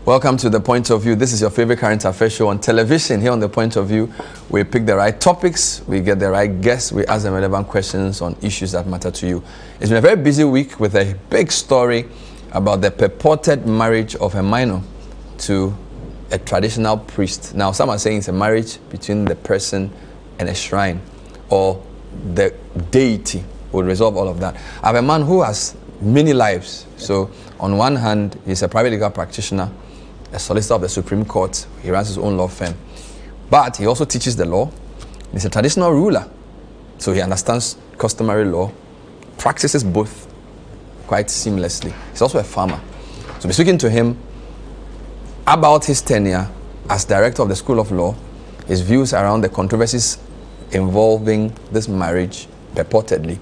Welcome to The Point of View. This is your favorite current affairs show on television. Here on The Point of View, we pick the right topics, we get the right guests, we ask them relevant questions on issues that matter to you. It's been a very busy week with a big story about the purported marriage of a minor to a traditional priest. Now, some are saying it's a marriage between the person and a shrine, or the deity will resolve all of that. I have a man who has many lives. So, on one hand, he's a private legal practitioner, a solicitor of the Supreme Court. He runs his own law firm. But he also teaches the law. He's a traditional ruler. So he understands customary law, practices both quite seamlessly. He's also a farmer. So we're speaking to him about his tenure as director of the School of Law, his views around the controversies involving this marriage, purportedly,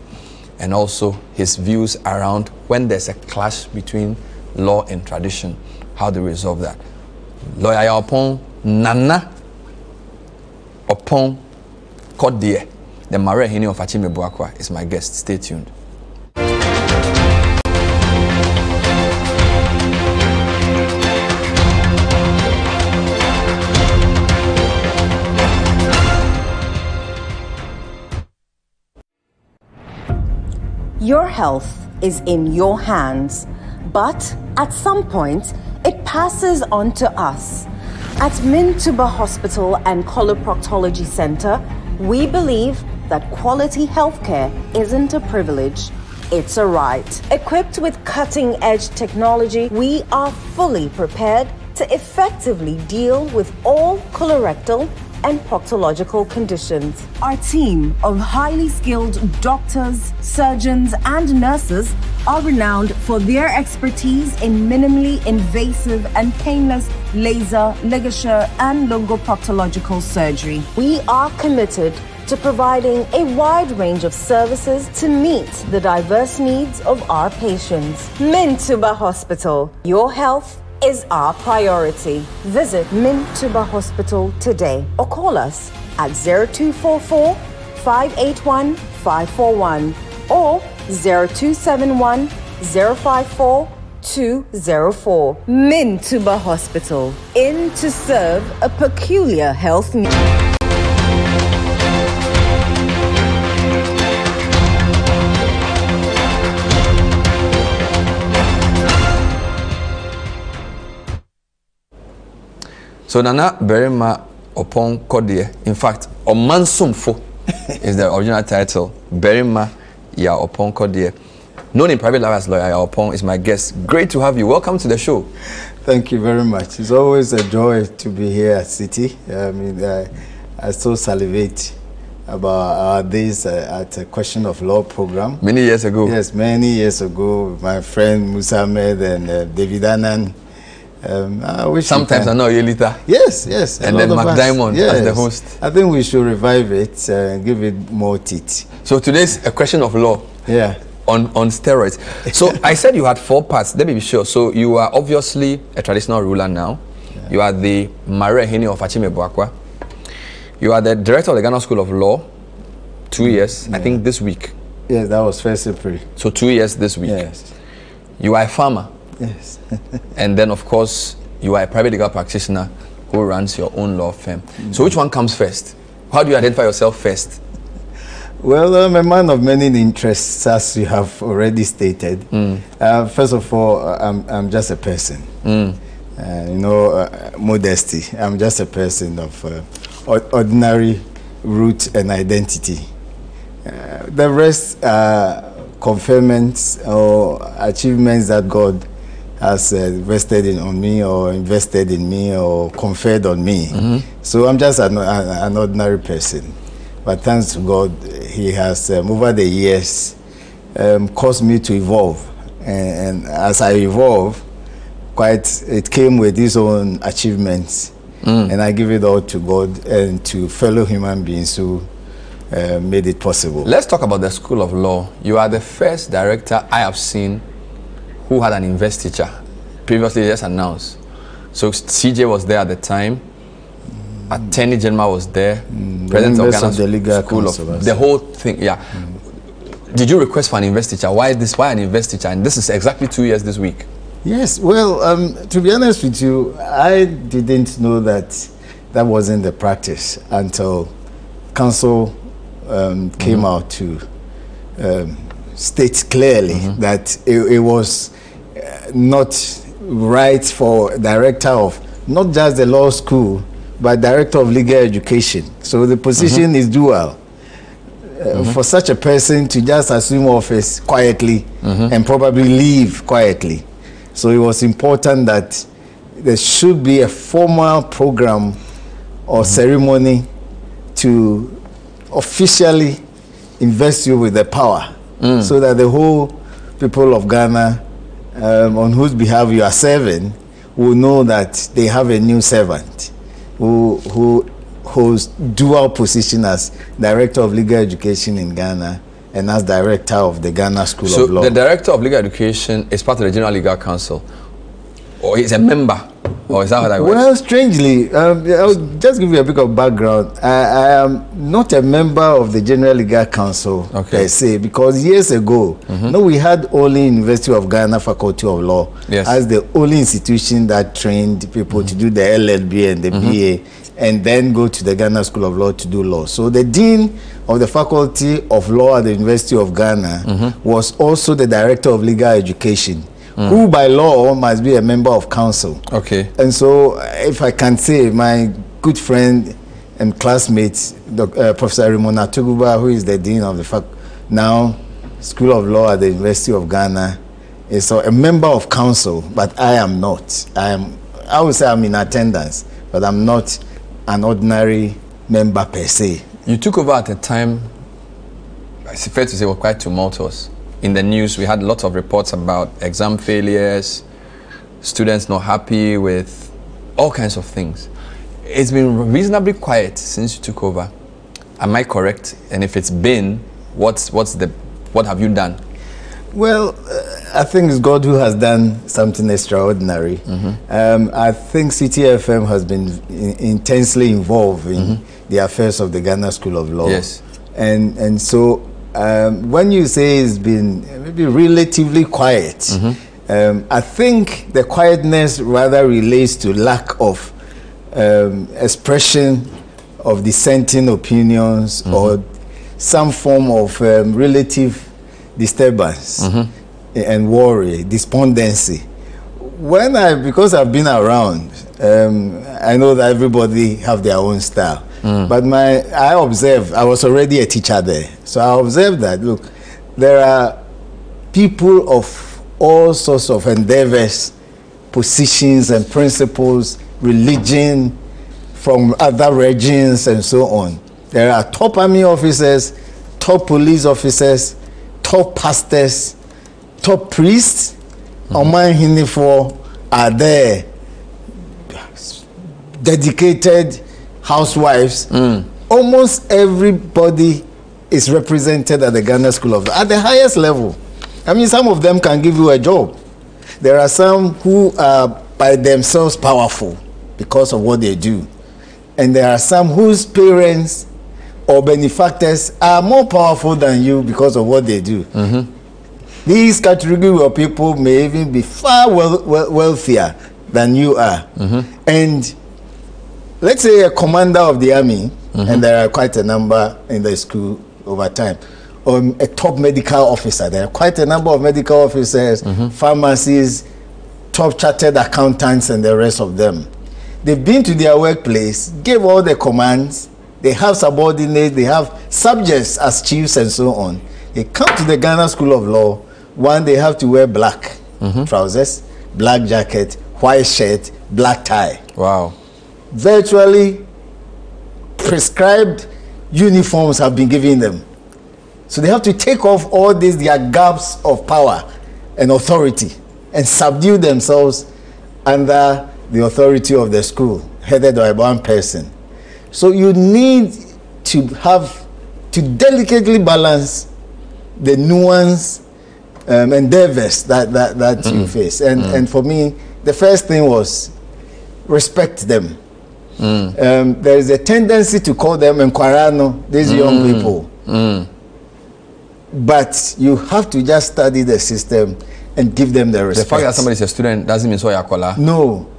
and also his views around when there's a clash between law and tradition, how to resolve that. Lawyer upon Nana upon Kodie, the Mare Hini of Achime Buakwa, is my guest. Stay tuned. Your health is in your hands, but at some point, it passes on to us. At Nungua Hospital and Coloproctology Center, we believe that quality healthcare isn't a privilege, it's a right. Equipped with cutting-edge technology, we are fully prepared to effectively deal with all colorectal and proctological conditions. Our team of highly skilled doctors, surgeons, and nurses are renowned for their expertise in minimally invasive and painless laser, ligature, and lungoproctological surgery. We are committed to providing a wide range of services to meet the diverse needs of our patients. Nungua Hospital, your health is our priority. Visit Nungua Hospital today or call us at 0244 581 541 or 0271 054 204. Nungua Hospital, in to serve a peculiar health need. So Nana Berima Opon Kodie, in fact, Omansumfo is the original title. Berima Ya Opon Kodie, known in private life as Lawyer Ya Opon, is my guest. Great to have you. Welcome to the show. Thank you very much. It's always a joy to be here at City. I still salivate about this at a Question of Law program. Many years ago. Yes, many years ago, with my friend Musa Ahmed and David Annan. Sometimes I know you later. Yes. And then Mark Diamond as the host. I think we should revive it and give it more teeth. So today's a question of law. Yeah. On steroids. So I said you had 4 parts. Let me be sure. So you are obviously a traditional ruler now. Yeah. You are the Mare Hini of Achime Buakwa. You are the director of the Ghana School of Law. 2 years. Yeah. I think this week. Yes, that was 1st April. So 2 years this week. Yes. You are a farmer. Yes. And then, of course, you are a private legal practitioner who runs your own law firm. So which one comes first? How do you identify yourself first? Well, I'm a man of many interests, as you have already stated. First of all, I'm just a person. Modesty. I'm just a person of ordinary root and identity. The rest are conferments or achievements that God has vested on me or invested in me or conferred on me. So I'm just an ordinary person. But thanks to God, He has, over the years, caused me to evolve. And as I evolve, it came with its own achievements. And I give it all to God and to fellow human beings who made it possible. Let's talk about the School of Law. You are the first director I have seen who had an investiture. Previously just announced. So CJ was there at the time. Attorney General was there. President of Ghana School of the whole thing. Yeah. Did you request for an investiture? Why an investiture? And this is exactly 2 years this week. Yes, well, to be honest with you, I didn't know that that wasn't the practice until council came out to state clearly that it was not right for director of not just the law school, but director of legal education. So the position is dual. For such a person to just assume office quietly and probably leave quietly. So it was important that there should be a formal program or ceremony to officially invest you with the power so that the whole people of Ghana on whose behalf you are serving will know that they have a new servant who holds dual position as Director of Legal Education in Ghana and as Director of the Ghana School of Law. So the Director of Legal Education is part of the General Legal Council, or is a member, or is that how that works? Well, strangely, I'll just give you a bit of background. I am not a member of the General Legal Council per se, because years ago, we had only University of Ghana Faculty of Law as the only institution that trained people to do the LLB and the BA, and then go to the Ghana School of Law to do law. So the Dean of the Faculty of Law at the University of Ghana was also the Director of Legal Education, who by law must be a member of council. Okay. And so, if I can say, my good friend and classmate, Professor Ramona Tuguba, who is the Dean of the now School of Law at the University of Ghana, is a member of council, but I am not. I would say I'm in attendance, but I'm not an ordinary member per se. You took over at a time, it's fair to say, was quite tumultuous. In the news, we had lots of reports about exam failures, students not happy with all kinds of things. It's been reasonably quiet since you took over. Am I correct? And if it's been, what have you done? Well, I think it's God who has done something extraordinary. I think CTFM has been intensely involved in the affairs of the Ghana School of Law. Yes. And so when you say it's been maybe relatively quiet, I think the quietness rather relates to lack of expression of dissenting opinions or some form of relative disturbance and worry, despondency. Because I've been around, I know that everybody have their own style. But I observed, I was already a teacher there, so I observed that, look, there are people of all sorts of endeavors, positions and principles, religion, from other regions and so on. There are top army officers, top police officers, top pastors, top priests, Oman Hinifo are there, dedicated housewives. Almost everybody is represented at the Ghana School of Law, at the highest level. I mean, some of them can give you a job. There are some who are by themselves powerful because of what they do. And there are some whose parents or benefactors are more powerful than you because of what they do. These category of people may even be far wealthier than you are. And let's say a commander of the army, and there are quite a number in the school over time, or a top medical officer, there are quite a number of medical officers, pharmacists, top chartered accountants, and the rest of them. They've been to their workplace, gave all the commands, they have subordinates, they have subjects as chiefs and so on. They come to the Ghana School of Law. One, they have to wear black trousers, black jacket, white shirt, black tie. Wow. Virtually prescribed uniforms have been given them. So they have to take off all these, their gaps of power and authority, and subdue themselves under the authority of the school, headed by one person. So you need to delicately balance the nuance endeavors that you face. And for me, the first thing was respect them. There is a tendency to call them Nkwarano, these young people. But you have to just study the system and give them the respect. The fact that somebody is a student doesn't mean so yakola. No.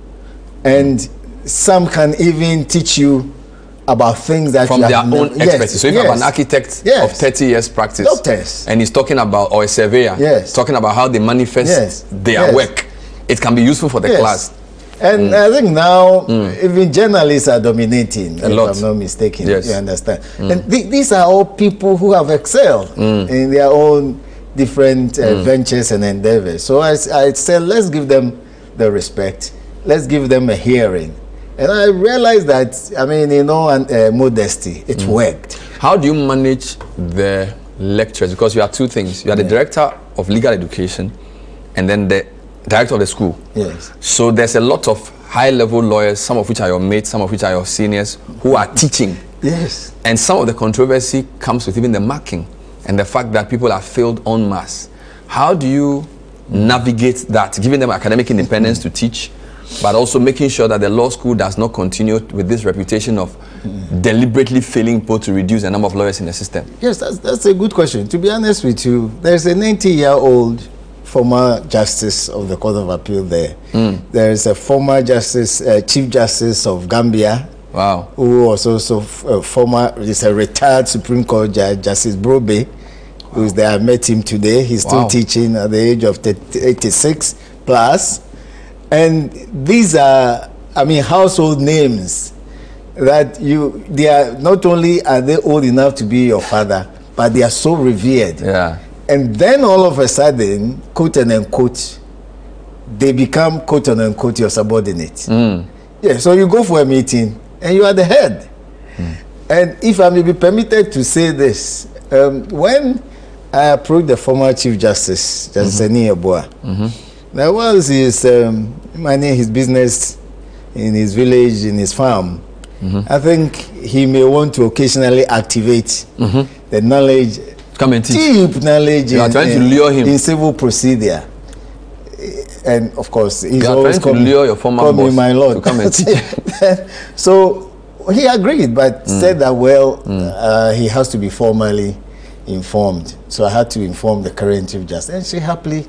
And some can even teach you about things that from you their have own expertise. So if you have an architect of 30 years practice, doctors, and he's talking about, or a surveyor, talking about how they manifest their work, it can be useful for the class. And I think now even journalists are dominating, if I'm not mistaken. You understand? And these are all people who have excelled in their own different ventures and endeavors. So I said, let's give them the respect. Let's give them a hearing. And I realized that, I mean, in all modesty, it worked. How do you manage the lecturers? Because you are two things. You are the director of legal education and then the director of the school. Yes. So there's a lot of high-level lawyers, some of which are your mates, some of which are your seniors, who are teaching. Yes. And some of the controversy comes with even the marking and the fact that people are failed en masse. How do you navigate that, giving them academic independence to teach, but also making sure that the law school does not continue with this reputation of deliberately failing people to reduce the number of lawyers in the system? Yes, that's a good question. To be honest with you, there's a 90-year-old former justice of the Court of Appeal there. There is a former justice, Chief Justice of Gambia. Wow. Who was also is a retired Supreme Court Judge, Justice Brobe, who is there. I met him today. He's still teaching at the age of 86 plus. And these are, I mean, household names that they are, not only are they old enough to be your father, but they are so revered. Yeah. And then all of a sudden, quote and unquote, they become quote and unquote your subordinate. Yeah, so you go for a meeting and you are the head. And if I may be permitted to say this, when I approached the former Chief Justice, Justice Eni Eboa, there was his managing his business in his village, in his farm. I think he may want to occasionally activate the knowledge, come and teach. Deep knowledge you are trying to lure him in civil procedure. And of course, he's you are always trying to lure your former boss my lord to come and teach. So he agreed, but said that, well, he has to be formally informed. So I had to inform the current Chief Justice, and she happily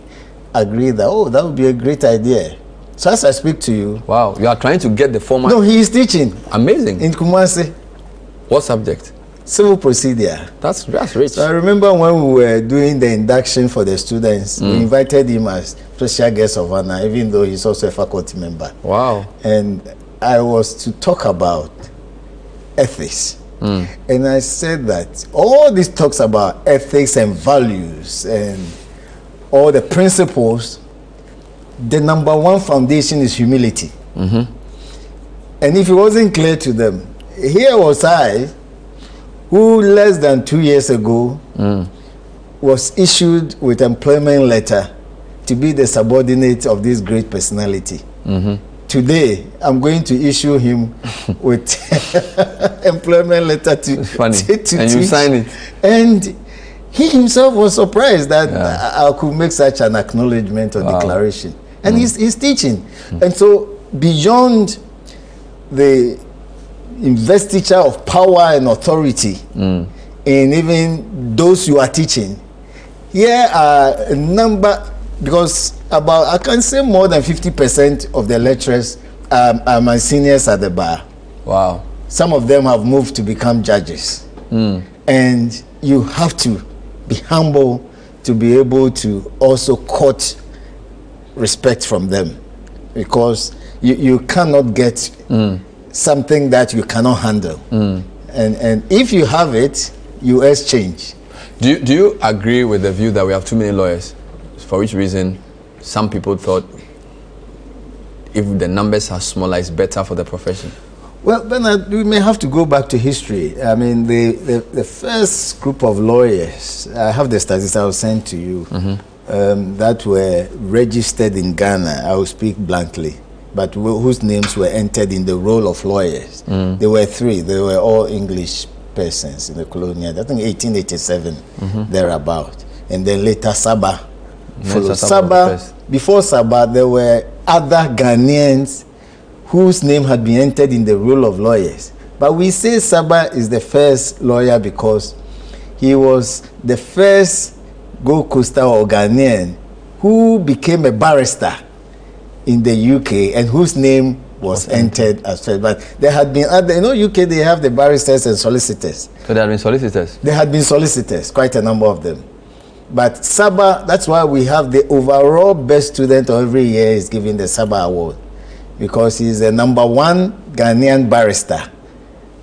agreed that, oh, that would be a great idea. So as I speak to you, wow, you are trying to get the former. No, he is teaching. Amazing. In Kumasi. What subject? Civil procedure. That's rich. So I remember when we were doing the induction for the students, we invited him as special guest of honor, even though he's also a faculty member. Wow. And I was to talk about ethics. And I said that all these talks about ethics and values and all the principles, the number one foundation is humility. And if it wasn't clear to them, here was I, who less than 2 years ago was issued with employment letter to be the subordinate of this great personality. Today, I'm going to issue him with employment letter to teach. You sign it. And he himself was surprised that I could make such an acknowledgement or declaration. And he's teaching. And so beyond the investiture of power and authority in even those you are teaching, here are a number, because about, I can say more than 50% of the lecturers are my seniors at the bar. Wow. Some of them have moved to become judges. And you have to be humble to be able to also court respect from them, because you cannot get something that you cannot handle. And if you have it, you exchange. Do you agree with the view that we have too many lawyers? For which reason some people thought if the numbers are smaller, it's better for the profession? Well, Bernard, we may have to go back to history. I mean, the first group of lawyers, I have the statistics I will send to you, that were registered in Ghana, I will speak blankly, but whose names were entered in the roll of lawyers. There were 3. They were all English persons in the colonial, I think 1887, thereabout. And then later Saba followed. Saba, before Saba, there were other Ghanaians whose name had been entered in the roll of lawyers. But we say Saba is the first lawyer because he was the first Gold Coaster or Ghanaian who became a barrister in the UK and whose name was entered as well. But there had been other, UK, they have the barristers and solicitors. So there had been solicitors? There had been solicitors, quite a number of them. But Saba, that's why we have the overall best student of every year is given the Saba Award, because he's the #1 Ghanaian barrister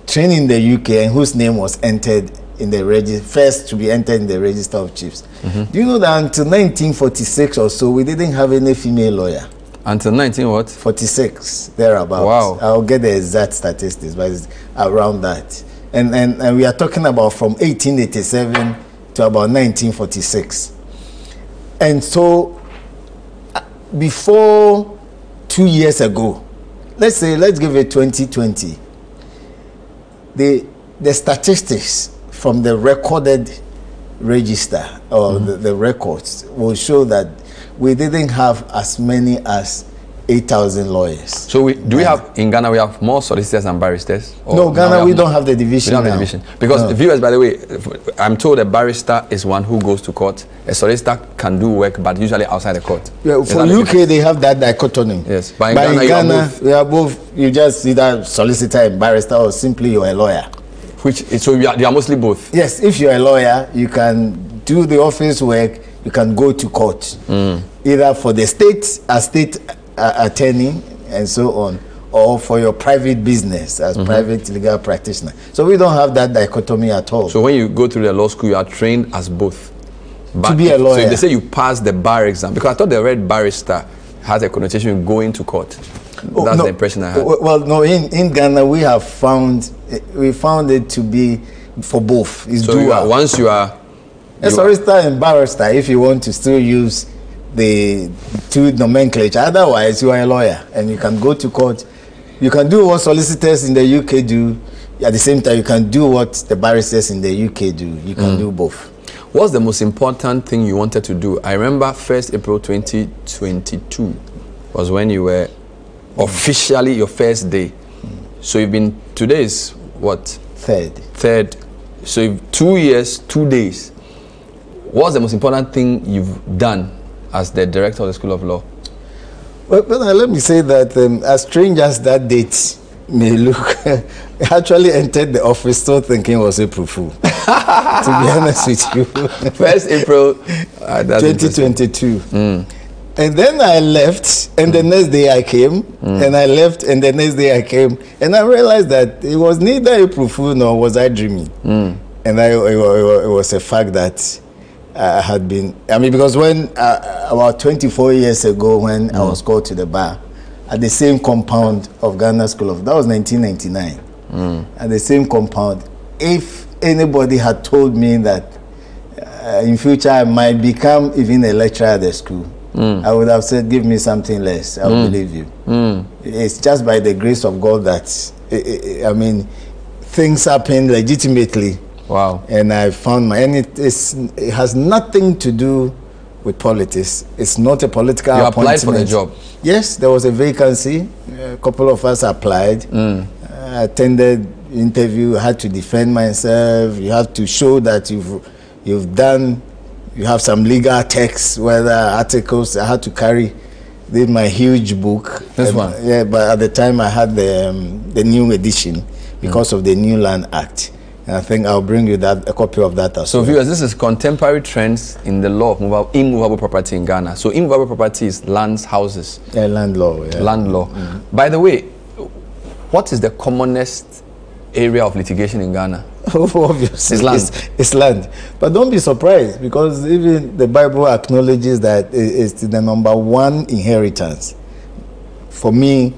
trained in the UK and whose name was entered in the first to be entered in the Register of Chiefs. Do you know that until 1946 or so, we didn't have any female lawyer? Until 1946, thereabouts. Wow. I'll get the exact statistics, but it's around that. And we are talking about from 1887 to about 1946. And so, before 2 years ago, let's give it 2020, the statistics from the recorded register or the records will show that we didn't have as many as 8,000 lawyers. So we have in Ghana, we have more solicitors and barristers? No, Ghana, we don't have the division. We don't have the division. Because viewers, by the way, I'm told a barrister is one who goes to court. A solicitor can do work, but usually outside the court. Yeah, for UK, they have that dichotomy. Yes, but in Ghana, we are both. You just either solicitor and barrister, or simply you're a lawyer. So you are mostly both? Yes, if you're a lawyer, you can do the office work, you can go to court, either for the state, as state attorney, and so on, or for your private business as private legal practitioner. So we don't have that dichotomy at all. So when you go through the law school, you are trained as both? But to be a lawyer. So if they say you pass the bar exam, because I thought the word barrister has a connotation with going to court. That's the impression I had. Well, no, in Ghana, we found it to be for both. It's dual. Once you are a solicitor and barrister, if you want to still use the two nomenclature. Otherwise, you are a lawyer and you can go to court. You can do what solicitors in the UK do. At the same time, you can do what the barristers in the UK do. You can do both. What's the most important thing you wanted to do? I remember 1st April 2022 was when you were officially your first day. So you've been, today is what? Third. So you've 2 years, 2 days. What's the most important thing you've done as the director of the School of Law? Well, let me say that as strange as that date may look, I actually entered the office still thinking it was April Fool. To be honest with you. 1st April 2022. And then I left, and the next day I came, and I left, and the next day I came, and I realized that it was neither April Fool nor was I dreaming. And it was a fact that I had been, because when, about 24 years ago, when I was called to the bar, at the same compound of Ghana School of, that was 1999, at the same compound, if anybody had told me that in future I might become even a lecturer at the school, I would have said, give me something less, I will believe you. It's just by the grace of God that, things happen legitimately. Wow. And I found it has nothing to do with politics. It's not a political appointment. You applied for the job? Yes, there was a vacancy. A couple of us applied. I attended interview, had to defend myself. You have to show that you have some legal texts, whether articles. I had to carry my huge book. This one? Yeah, but at the time I had the new edition because of the New Land Act. And I think I'll bring you a copy of that as well. So viewers, this is contemporary trends in the law of immovable property in Ghana. So immovable property is lands, houses. Yeah, land law. Yeah. Land law. By the way, what is the commonest area of litigation in Ghana? Obviously, it's land. It's land. But don't be surprised, because even the Bible acknowledges that it's the #1 inheritance. For me,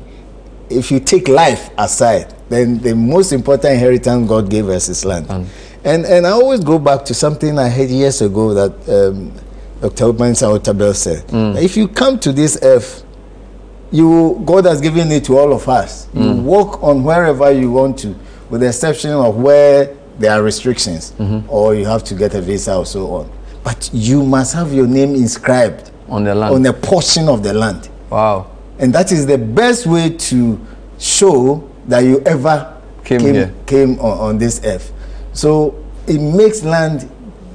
if you take life aside, then the most important inheritance God gave us is land. And I always go back to something I heard years ago that Dr. Otabel said. If you come to this earth, God has given it to all of us. You walk on wherever you want to, with the exception of where there are restrictions, or you have to get a visa or so on. But you must have your name inscribed on the land, on a portion of the land. Wow. And that is the best way to show that you ever came on this earth. So it makes land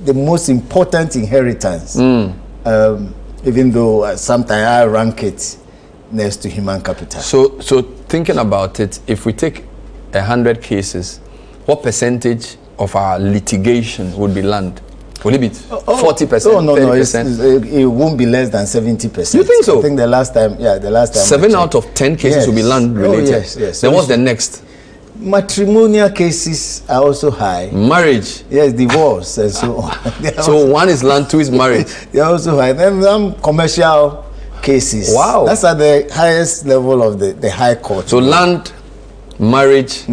the most important inheritance. even though sometimes I rank it next to human capital. So thinking about it, if we take 100 cases, what percentage of our litigation would be land? Will it be 40%? Oh, no, 30%? it won't be less than 70%. You think so? I think the last time 7 out of 10 cases will be land related. Yes. Then so what's the next? Matrimonial cases are also high. Marriage. Yes, divorce and so on. So one is land, 2 is marriage. They are also high. Then commercial cases. Wow. That's at the highest level of the high court. So land, marriage,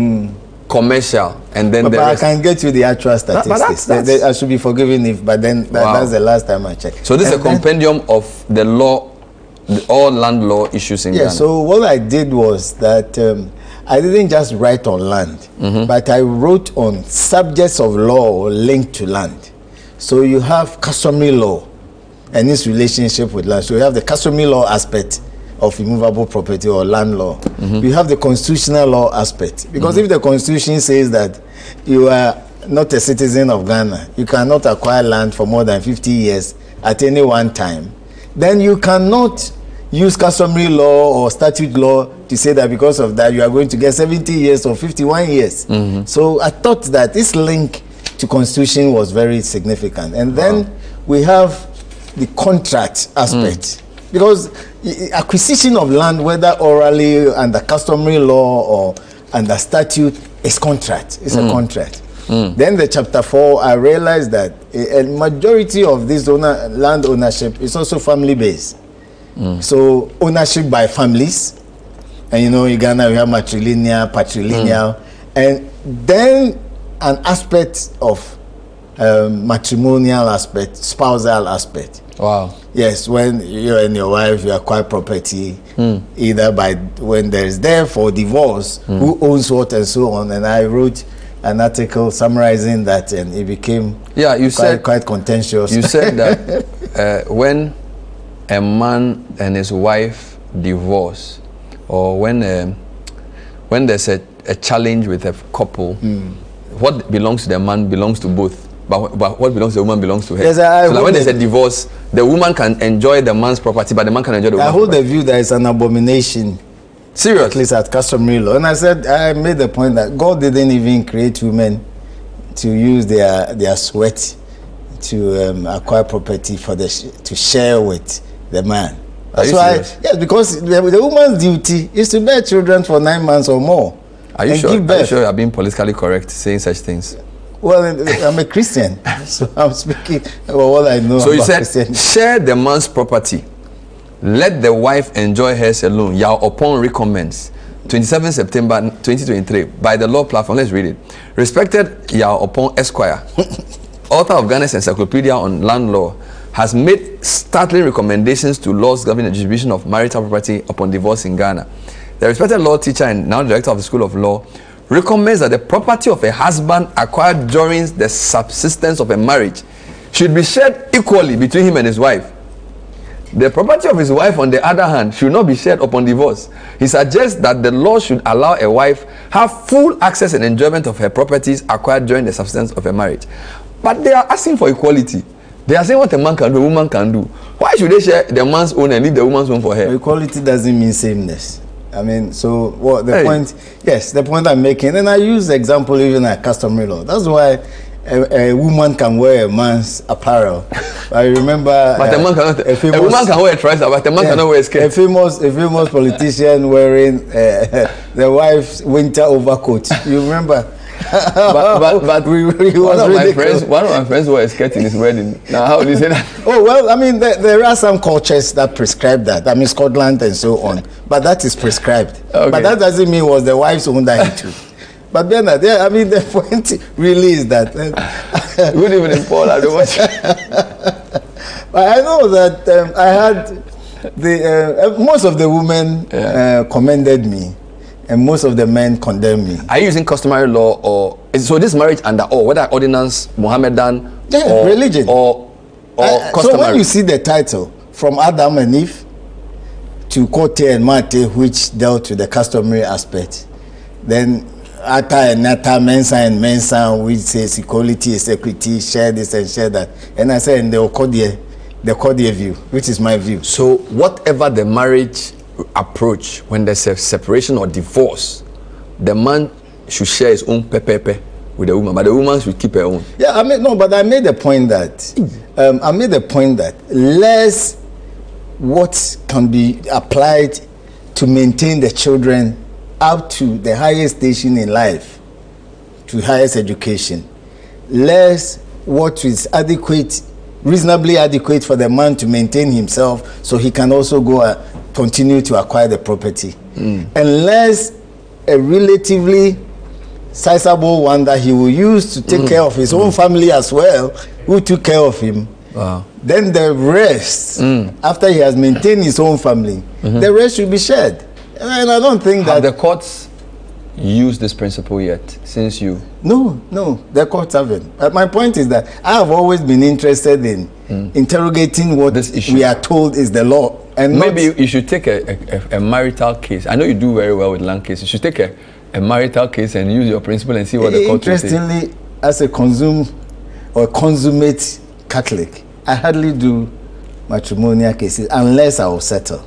commercial, and then but I can get you the actual statistics. I should be forgiven if, but then that's the last time I checked. So this is a compendium of the law, all land law issues in Ghana. So what I did was that I didn't just write on land, but I wrote on subjects of law linked to land. So you have customary law and its relationship with land. So you have the customary law aspect of immovable property or land law. You have the constitutional law aspect. Because if the constitution says that you are not a citizen of Ghana, you cannot acquire land for more than 50 years at any one time, then you cannot use customary law or statute law to say that because of that you are going to get 70 years or 51 years. So I thought that this link to constitution was very significant. And then we have the contract aspect. Because acquisition of land, whether orally under customary law or under statute, is contract. It's a contract. Then the chapter 4, I realized that a majority of this land ownership is also family based. So ownership by families, and in Ghana we have matrilineal, patrilineal, and then an aspect of matrimonial aspect, spousal aspect. Wow. Yes, when you and your wife you acquire property, either by when there is death or divorce, who owns what and so on. And I wrote an article summarizing that, and it became quite contentious. You said that when a man and his wife divorce, or when there's a challenge with a couple, what belongs to the man belongs to both. But what belongs to the woman belongs to her. Yes, so like when there's a divorce, the woman can enjoy the man's property, but the man can enjoy the woman's property. I hold the view that it's an abomination. Serious? At least at customary law. And I made the point that God didn't even create women to use their sweat to acquire property to share with the man. That's why, yes, because the woman's duty is to bear children for 9 months or more. Are you sure? Are you sure you are being politically correct saying such things? Well, I'm a Christian, so I'm speaking about what I know. So you said, share the man's property. Let the wife enjoy hers alone. Yao upon recommends. 27 September 2023 by the law platform. Let's read it. Respected Yao upon Esquire, author of Ghana's Encyclopedia on Land Law, has made startling recommendations to laws governing the distribution of marital property upon divorce in Ghana. The respected law teacher and now director of the School of Law recommends that the property of a husband acquired during the subsistence of a marriage should be shared equally between him and his wife. The property of his wife, on the other hand, should not be shared upon divorce. He suggests that the law should allow a wife have full access and enjoyment of her properties acquired during the subsistence of a marriage. But they are asking for equality. They are saying what a man can do, a woman can do. Why should they share the man's own and leave the woman's own for her? Equality doesn't mean sameness. I mean, so what the point? Yes, the point I'm making, and I use the example even at customary law. That's why a woman can wear a man's apparel. I remember, but a woman can wear a trouser, but a man cannot wear a skirt. A famous politician wearing the wife's winter overcoat. You remember? but one of my friends wore a skirt in his wedding. Now, how do you say that? Oh, well, I mean, there are some cultures that prescribe that. I mean, Scotland and so on. But that is prescribed. Okay. But that doesn't mean it was the wife's own that too. But then, I mean, the point really is that. Good evening, Paul. I don't watch. But I know that I had most of the women commended me. And most of the men condemn me. Are you using customary law or so this marriage under whether ordinance, Mohammedan, or religion, or customary? So when you see the title from Adam and Eve to Kote and Mate, which dealt with the customary aspect, then Ata and Nata, Mensa and Mensa, which says equality is equity, share this and share that. And I said in the Okodie, the cordial view, which is my view. So whatever the marriage approach, when there's a separation or divorce, the man should share his own pepe with the woman, but the woman should keep her own. Yeah, I made the point that less what can be applied to maintain the children up to the highest station in life, to highest education, less what is adequate, reasonably adequate for the man to maintain himself so he can also go continue to acquire the property, unless a relatively sizable one that he will use to take care of his own family as well, who took care of him. Wow. Then the rest, after he has maintained his own family, the rest should be shared. And I don't think that the courts use this principle yet, since you... No, the courts haven't. My point is that I have always been interested in interrogating what we are told is the law. And maybe you should take a marital case. I know you do very well with land cases. You should take a marital case and use your principle and see what the court will say. Interestingly, as a consummate Catholic, I hardly do matrimonial cases unless I will settle,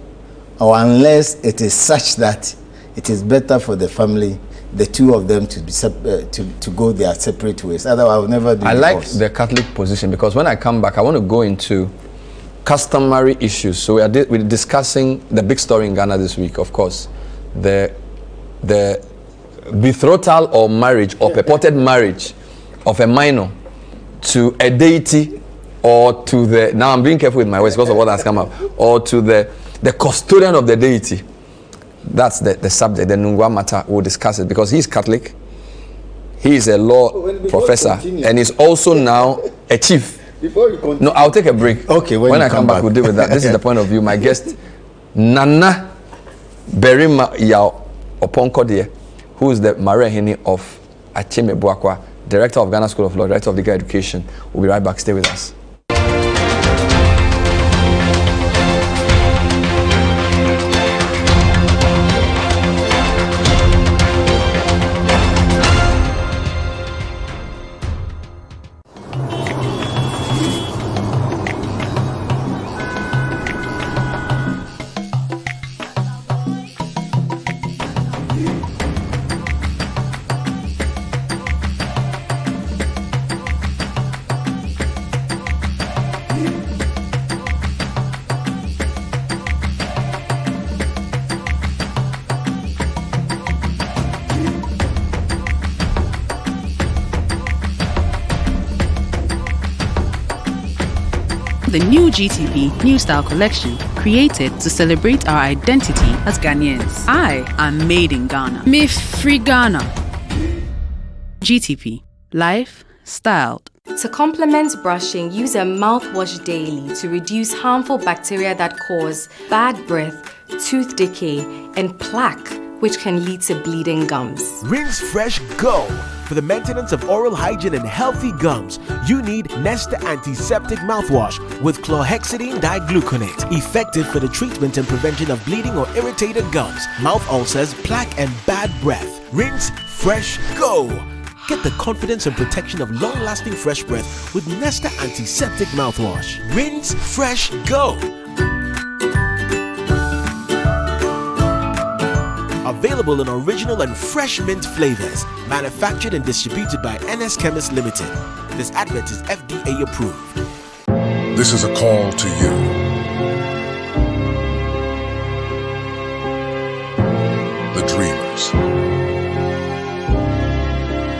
or unless it is such that it is better for the family, the two of them, to be to go their separate ways. Otherwise, I will never do. I like the Catholic position, because when I come back, I want to go into customary issues. So we're discussing the big story in Ghana this week, of course, the betrothal or marriage or purported marriage of a minor to a deity, or to the, now I'm being careful with my words because of what has come up, or to the custodian of the deity. That's the subject, the Nungua matter. We'll discuss it because he's Catholic, he is a law professor, and he's also now a chief. Before you continue. No, I'll take a break. Okay, when I come back, we'll deal with that. This is the point of view. My guest, Nana Berima Yao Oponkodie, who is the Marehini of Acheme Buakwa, Director of Ghana School of Law, Director of Legal Education. We'll be right back. Stay with us. The new GTP New Style Collection, created to celebrate our identity as Ghanaians. I am made in Ghana. Me free Ghana. GTP. Life styled. To complement brushing, use a mouthwash daily to reduce harmful bacteria that cause bad breath, tooth decay, and plaque, which can lead to bleeding gums. Rinse Fresh Go! For the maintenance of oral hygiene and healthy gums, you need Nesta Antiseptic Mouthwash with chlorhexidine digluconate. Effective for the treatment and prevention of bleeding or irritated gums, mouth ulcers, plaque, and bad breath. Rinse Fresh Go! Get the confidence and protection of long-lasting fresh breath with Nesta Antiseptic Mouthwash. Rinse Fresh Go! Available in original and fresh mint flavors. Manufactured and distributed by NS Chemist Limited. This advert is FDA approved. This is a call to you. The dreamers.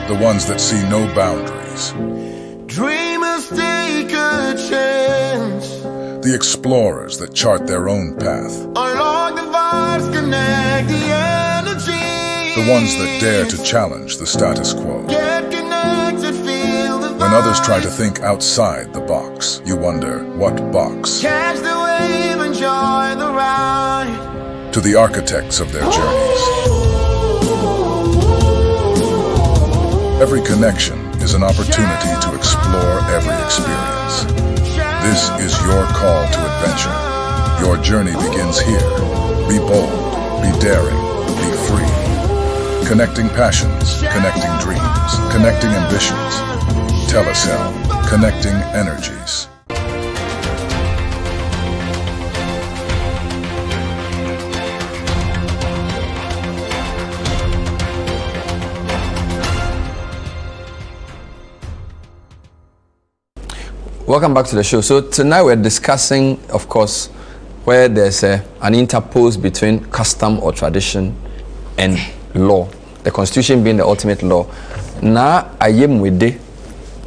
The ones that see no boundaries. Dreamers take a chance. The explorers that chart their own path. Along the vibes, connect the energy. The ones that dare to challenge the status quo. Get connected, feel the vibe. When others try to think outside the box, you wonder, what box? Catch the wave, enjoy the ride. To the architects of their journeys. Every connection is an opportunity to explore every experience. This is your call to adventure. Your journey begins here. Be bold, be daring, be free. Connecting passions, connecting dreams, connecting ambitions. Telecel, connecting energies. Welcome back to the show. So tonight we're discussing, of course, where there's an interpose between custom or tradition and law. The Constitution being the ultimate law. Now, Ayemwede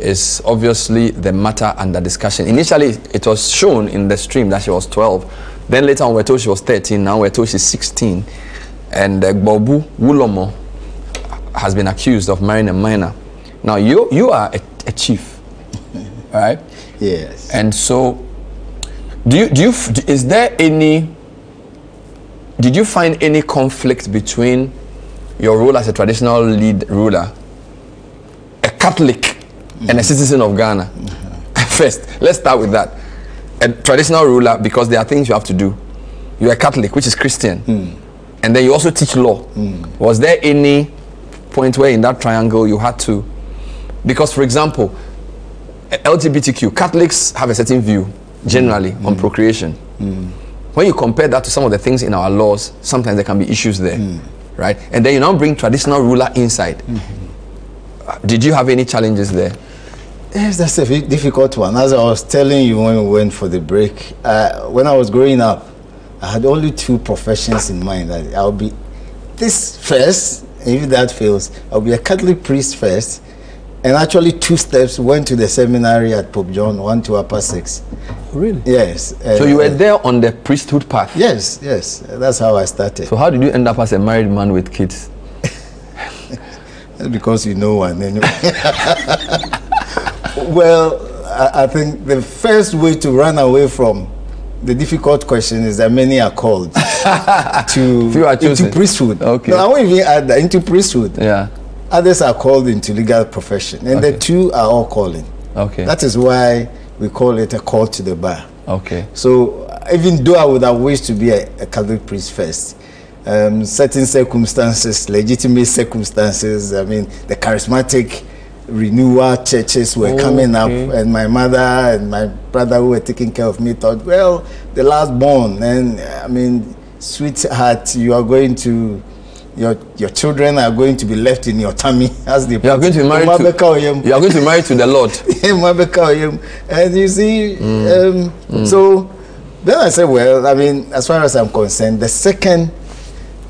is obviously the matter under discussion. Initially, it was shown in the stream that she was 12. Then later on, we're told she was 13. Now we're told she's 16. And Bobu Wulomo has been accused of marrying a minor. Now, you are a chief, right? Yes. And so, did you find any conflict between your role as a traditional lead ruler, a Catholic, and a citizen of Ghana? First, let's start with that. A traditional ruler, because there are things you have to do. You're a Catholic, which is Christian, and then you also teach law. Was there any point where in that triangle you had to? Because, for example, LGBTQ, Catholics have a certain view, generally, on procreation. When you compare that to some of the things in our laws, sometimes there can be issues there, right? And then you now bring traditional ruler inside. Did you have any challenges there? Yes, that's a difficult one. As I was telling you when we went for the break, when I was growing up, I had only two professions in mind. I'll be this first, and if that fails, I'll be a Catholic priest first. And actually 2 steps, went to the seminary at Pope John, 1 to Upper 6. Really? Yes. So you were there on the priesthood path? Yes, yes. That's how I started. So how did you end up as a married man with kids? Because you know one anyway. Well, I think the first way to run away from the difficult question is that many are called into priesthood. Okay. No, I won't even add that, into priesthood. Yeah. Others are called into legal profession, and the two are all calling. Okay. That is why we call it a call to the bar. Okay. So even though I would have wished to be a Catholic priest first, certain circumstances, legitimate circumstances, I mean, the charismatic renewal churches were coming up, and my mother and my brother who were taking care of me thought, well, the last born, and I mean, sweetheart, you are going to, your children are going to be left in your tummy, as they you are going to be married you are going to marry to the Lord. And you see, so then I said, well, I mean, as far as I'm concerned, the second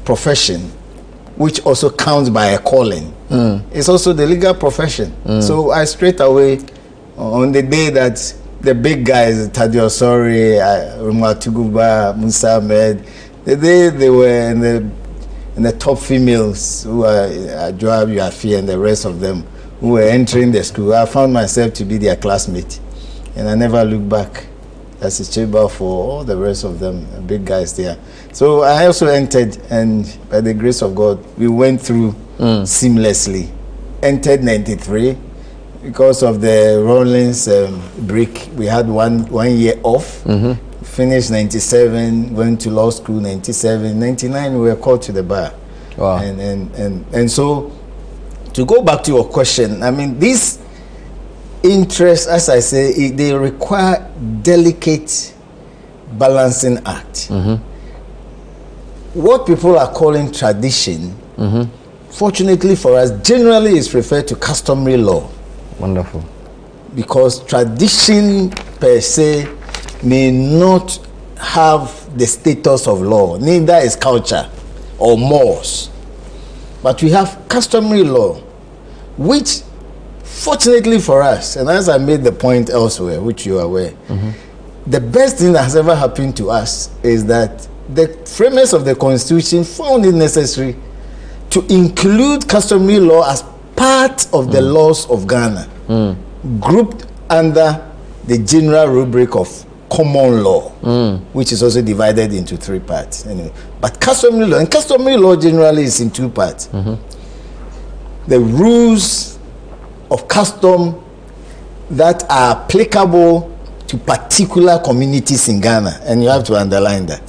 profession, which also counts by a calling, is also the legal profession. So I straight away, on the day that the big guys, Tadio Sori, Rumwa Tuguba, Musa Ahmed, the day they were in the top females who are Joab, Yafi, and the rest of them who were entering the school, I found myself to be their classmate, and I never looked back. That's a chamber for all the rest of them, big guys there. So I also entered, and by the grace of God, we went through seamlessly. Entered 93 because of the Rollins break. We had one year off. Finished 97, went to law school 97, 99 we were called to the bar. Wow. And so to go back to your question, I mean, these interests, as I say, they require delicate balancing act. What people are calling tradition, fortunately for us, generally is referred to customary law. Wonderful. Because tradition per se may not have the status of law, neither is culture or mores. But we have customary law, which fortunately for us, and as I made the point elsewhere, which you are aware, the best thing that has ever happened to us is that the framers of the Constitution found it necessary to include customary law as part of the laws of Ghana, grouped under the general rubric of common law, which is also divided into 3 parts. Anyway, but customary law, and customary law generally is in 2 parts. The rules of custom that are applicable to particular communities in Ghana, and you have to underline that.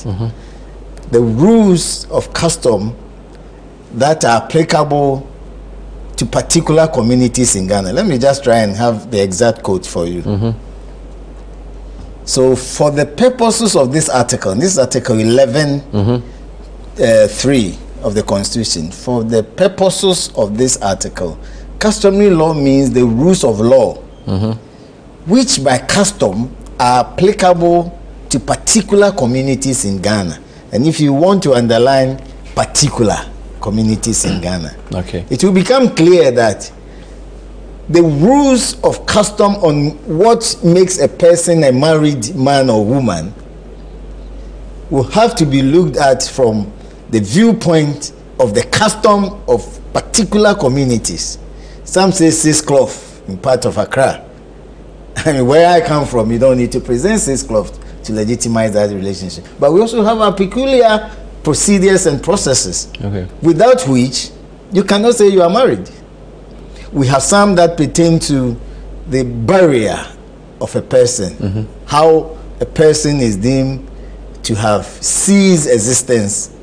The rules of custom that are applicable to particular communities in Ghana. Let me just try and have the exact quote for you. So for the purposes of this article 11, 3 of the Constitution, for the purposes of this article, customary law means the rules of law which by custom are applicable to particular communities in Ghana. And if you want to underline particular communities in Ghana, okay, it will become clear that the rules of custom on what makes a person a married man or woman will have to be looked at from the viewpoint of the custom of particular communities. Some say sackcloth in part of Accra. I mean, where I come from, you don't need to present sackcloth to legitimize that relationship. But we also have our peculiar procedures and processes, okay, without which you cannot say you are married. We have some that pertain to the barrier of a person, how a person is deemed to have ceased existence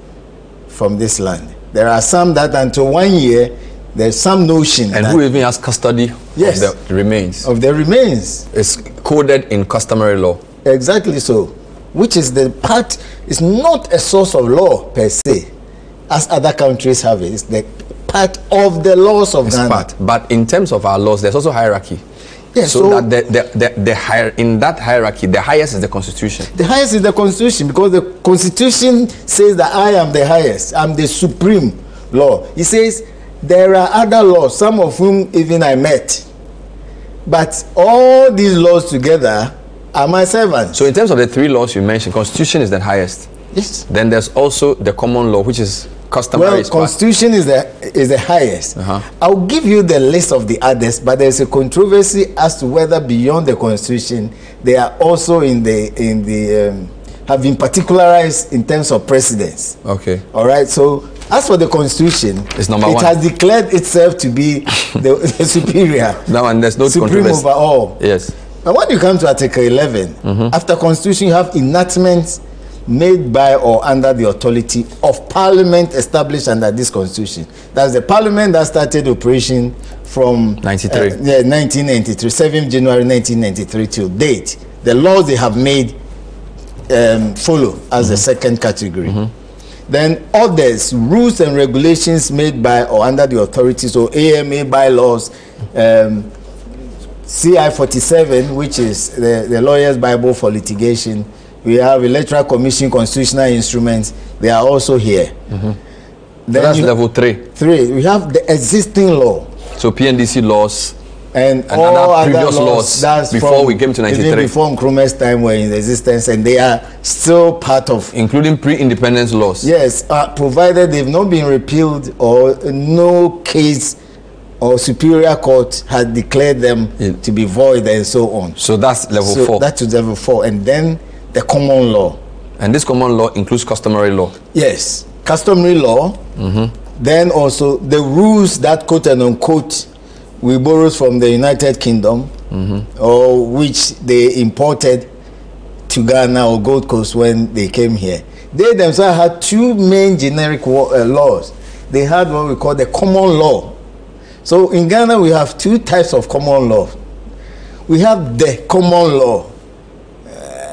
from this land. There are some that until 1 year, there's some notion. And who even has custody, yes, of the remains? Of the remains. It's coded in customary law. Exactly so. Which is the part, is not a source of law per se, as other countries have it. It's the part of the laws of Ghana. Part. But in terms of our laws, there's also hierarchy. Yes, so that in that hierarchy, the highest is the Constitution. The highest is the Constitution, because the Constitution says that I am the highest. I'm the supreme law. It says there are other laws, some of whom even I met. But all these laws together are my servants. So in terms of the three laws you mentioned, Constitution is the highest. Yes. Then there's also the common law, which is customary. Well, Constitution is the highest. I'll give you the list of the others, but there's a controversy as to whether beyond the Constitution they are also have been particularized in terms of precedence. Okay. All right. So as for the Constitution, it's number one. It has declared itself to be the superior. No, and there's no supreme controversy over all. Yes. Now, when you come to Article 11, after Constitution, you have enactments made by or under the authority of Parliament established under this Constitution. That's the Parliament that started operation from 1993, 7 January 1993 till date. The laws they have made follow as the second category. Then others, rules and regulations made by or under the authority, so AMA bylaws, CI 47, which is the Lawyer's Bible for litigation. We have Electoral Commission constitutional instruments. They are also here. Then so that's level 3. 3. We have the existing law. So PNDC laws and all other previous laws before we came to 93. Even before Nkrumah's time were in existence, and they are still part of... Including pre-independence laws. Yes, provided they've not been repealed or no case or superior court had declared them to be void and so on. So that's level 4. That's level 4. And then the common law. And this common law includes customary law. Yes, customary law. Then also the rules that quote and unquote we borrowed from the United Kingdom, or which they imported to Ghana or Gold Coast when they came here. They themselves had two main generic laws. They had what we call the common law. So in Ghana we have two types of common law. We have the common law,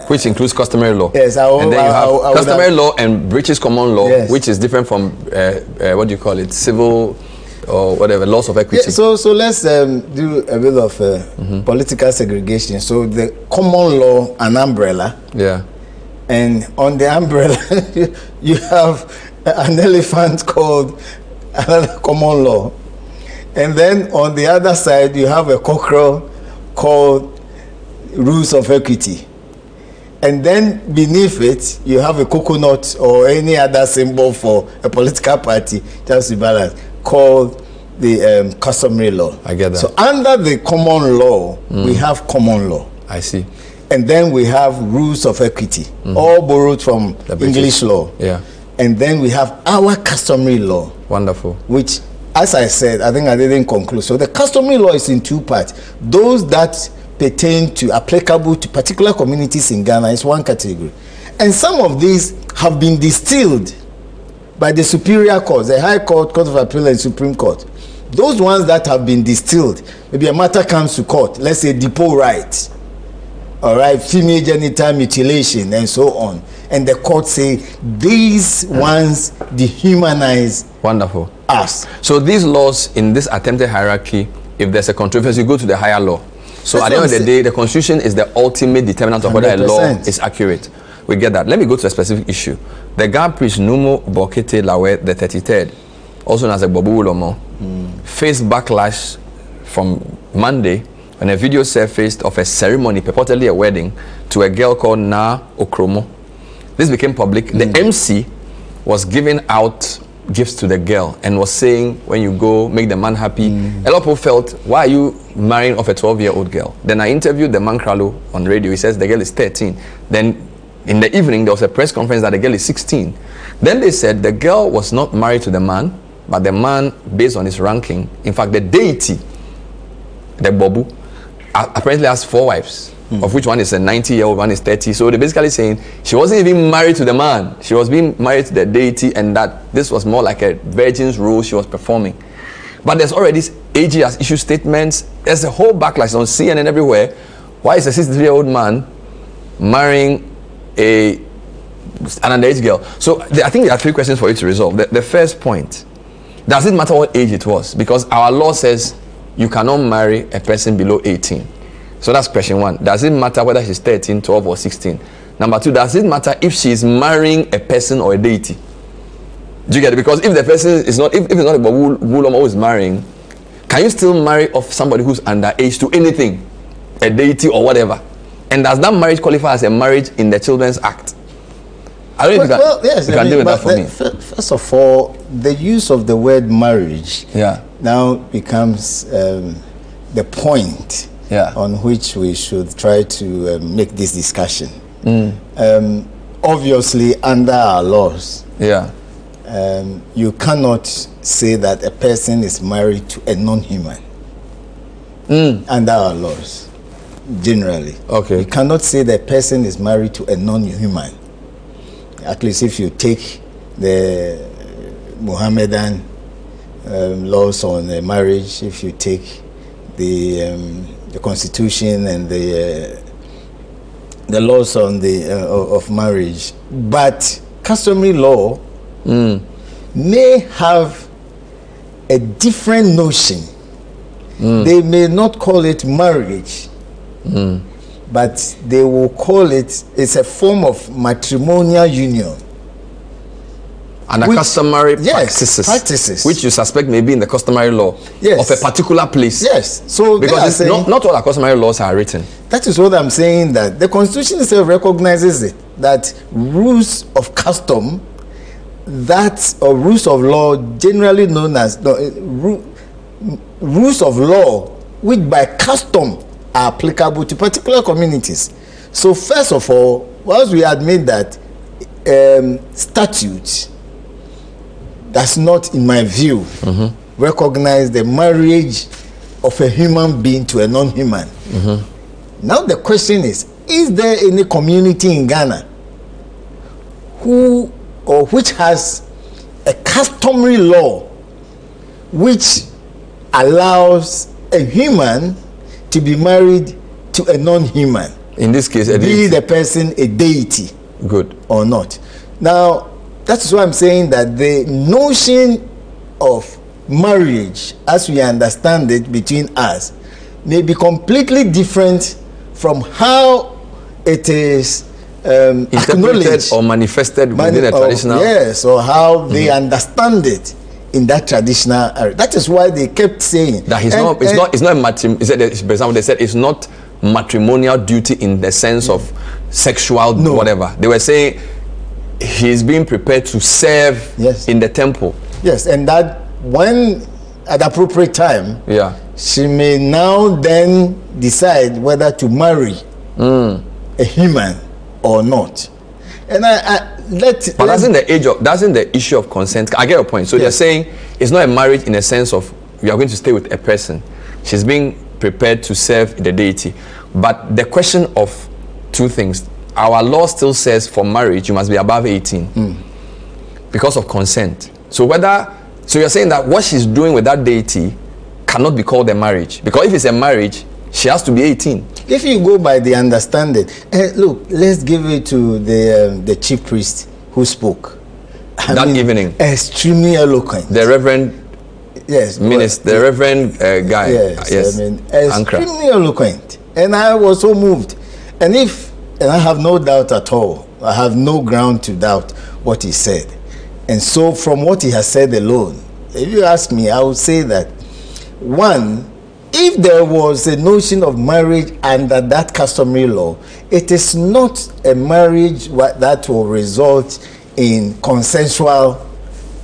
which includes customary law. Yes, and then you have customary law and British common law, yes, which is different from what do you call it, civil or whatever, laws of equity. Yeah, so let's do a bit of political segregation. So the common law, an umbrella. Yeah. And on the umbrella, you have an elephant called another common law. And then on the other side, you have a cockerel called rules of equity. And then beneath it, you have a coconut or any other symbol for a political party, just to balance, called the customary law. I get that. So under the common law, we have common law. I see. And then we have rules of equity, all borrowed from English law. Yeah. And then we have our customary law. Wonderful. Which, as I said, I think I didn't conclude. So the customary law is in two parts. Those that pertain to applicable to particular communities in Ghana is one category. And some of these have been distilled by the superior courts, the High Court, Court of Appeal, and Supreme Court. Those ones that have been distilled, maybe a matter comes to court, let's say depot rights, all right, female genital mutilation, and so on. And the court say these ones dehumanize Wonderful. us. So these laws in this attempted hierarchy, if there's a controversy, you go to the higher law. So at the end of the day, the Constitution is the ultimate determinant of whether a law is accurate. We get that. Let me go to a specific issue. The Ghana priest Numo Bokete Lawe, the 33rd, also known as a Bobu Ulomo, faced backlash from Monday when a video surfaced of a ceremony, purportedly a wedding, to a girl called Na Okromo. This became public. The MC was giving out gifts to the girl and was saying, when you go, make the man happy. A lot of people felt, why are you marrying off a 12-year-old girl? Then I interviewed the man Kralo on radio. He says the girl is 13. Then in the evening, there was a press conference that the girl is 16. Then they said the girl was not married to the man, but the man, based on his ranking, in fact, the deity, the Bobu, apparently has 4 wives, of which one is a 90-year-old, one is 30. So they're basically saying she wasn't even married to the man. She was being married to the deity, and that this was more like a virgin's role she was performing. But there's already AG has issued statements. There's a whole backlash on CNN everywhere. Why is a 63-year-old man marrying an underage girl? So I think there are 3 questions for you to resolve. The first point, does it matter what age it was? Because our law says you cannot marry a person below 18. So that's question 1. Does it matter whether she's 13, 12, or 16? Number 2, does it matter if she's marrying a person or a deity? Do you get it? Because if the person is not, if it's not a Wulom who is marrying, can you still marry off somebody who's underage to anything, a deity or whatever? And does that marriage qualify as a marriage in the Children's Act? I don't know if you can deal with that for me. First of all, the use of the word marriage now becomes the point on which we should try to make this discussion. Obviously, under our laws, you cannot say that a person is married to a non-human. Under our laws, generally. You cannot say that a person is married to a non-human. At least if you take the Mohammedan laws on marriage, if you take the Constitution and the laws on the of marriage, but customary law may have a different notion. They may not call it marriage, but they will call it's a form of matrimonial union. And the customary practices, which you suspect may be in the customary law of a particular place. So because not all our customary laws are written. That is what I'm saying, that the Constitution itself recognizes it, that rules of custom, or rules of law, generally known as rules of law, which by custom are applicable to particular communities. So first of all, once we admit that statute does not, in my view, recognize the marriage of a human being to a non-human. Now the question is there any community in Ghana which has a customary law which allows a human to be married to a non-human? In this case, a deity. Be the person a deity. Good. Or not. Now, that's why I'm saying that the notion of marriage, as we understand it between us, may be completely different from how it is interpreted or manifested within a traditional. Or how they understand it in that traditional area. That is why they kept saying that it's not a matrimonial. For example, they said it's not matrimonial duty in the sense of sexual whatever. They were saying he's being prepared to serve in the temple. And that when at the appropriate time, she may now then decide whether to marry a human or not. And but that's in the issue of consent. I get your point. So they're saying it's not a marriage in the sense of you are going to stay with a person. She's being prepared to serve the deity. But the question of 2 things. Our law still says for marriage you must be above 18 because of consent. So you're saying that what she's doing with that deity cannot be called a marriage, because if it's a marriage, she has to be 18. If you go by the understanding, look, let's give it to the chief priest who spoke that evening. Extremely eloquent. The Reverend Yes. Minister, the Reverend guy. Yes. I mean, extremely eloquent. And I was so moved. And I have no doubt at all, I have no ground to doubt what he said. And so from what he has said alone, if you ask me, I would say that, one, if there was a notion of marriage under that customary law, it is not a marriage that will result in consensual,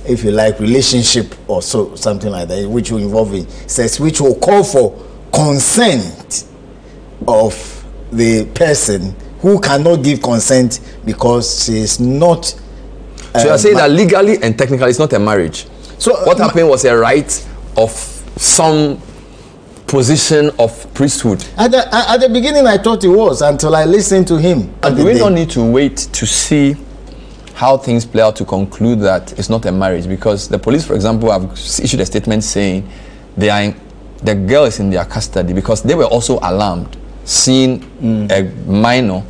if you like, relationship or so, something like that, which will involve sex, which will call for consent of the person who cannot give consent because she is not. So you are saying that legally and technically it's not a marriage. So what happened was a right of some position of priesthood. At the beginning, I thought it was until I listened to him. And do we not need to wait to see how things play out to conclude that it's not a marriage? Because the police, for example, have issued a statement saying the girl is in their custody because they were also alarmed seeing a minor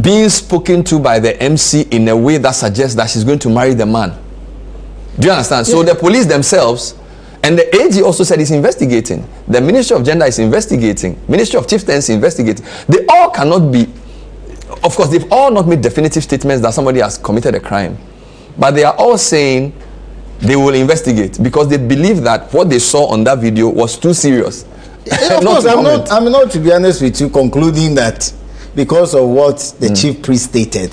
being spoken to by the MC in a way that suggests that she's going to marry the man. Do you understand? Yeah. So the police themselves, and the AG also said he's investigating. The Ministry of Gender is investigating. Ministry of Chieftains is investigating. They all cannot be, of course, they've all not made definitive statements that somebody has committed a crime. But they are all saying they will investigate because they believe that what they saw on that video was too serious. Of course, I'm not, to be honest with you, concluding that because of what the chief priest stated,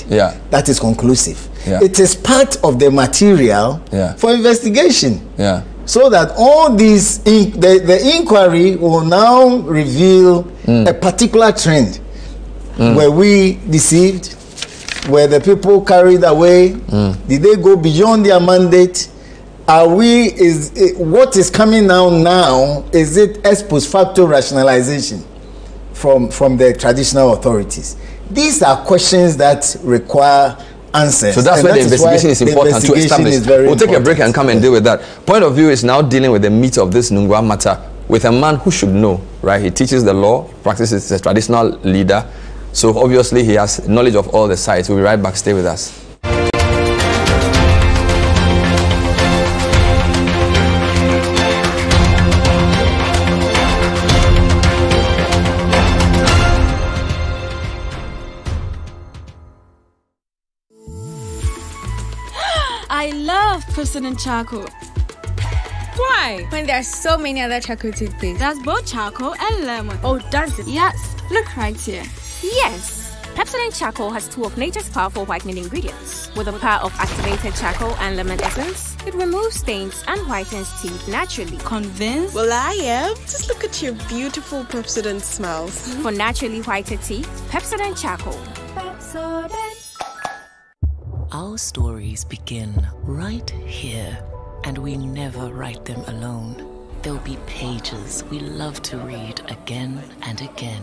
that is conclusive. It is part of the material for investigation. So that all these, the inquiry will now reveal a particular trend. Were we deceived? Were the people carried away? Did they go beyond their mandate? What is coming now, is it ex post facto rationalization from the traditional authorities? These are questions that require answers. So that's why the investigation is important to establish. We'll take a break and come and deal with that. Point of view is now dealing with the meat of this Nungua matter with a man who should know, right? He teaches the law, practices as a traditional leader. So obviously he has knowledge of all the sides. We'll be right back. Stay with us. I love President Charcoal. Why? When there are so many other charcoal toothpaste. That's both charcoal and lemon. Oh, does it? Yes. Look right here. Yes. Pepsodent Charcoal has two of nature's powerful whitening ingredients. With the power of activated charcoal and lemon essence, it removes stains and whitens teeth naturally. Convinced? Well, I am. Just look at your beautiful Pepsodent smiles. For naturally whiter teeth, Pepsodent Charcoal. Pepsodent. Our stories begin right here, and we never write them alone. There'll be pages we love to read again and again,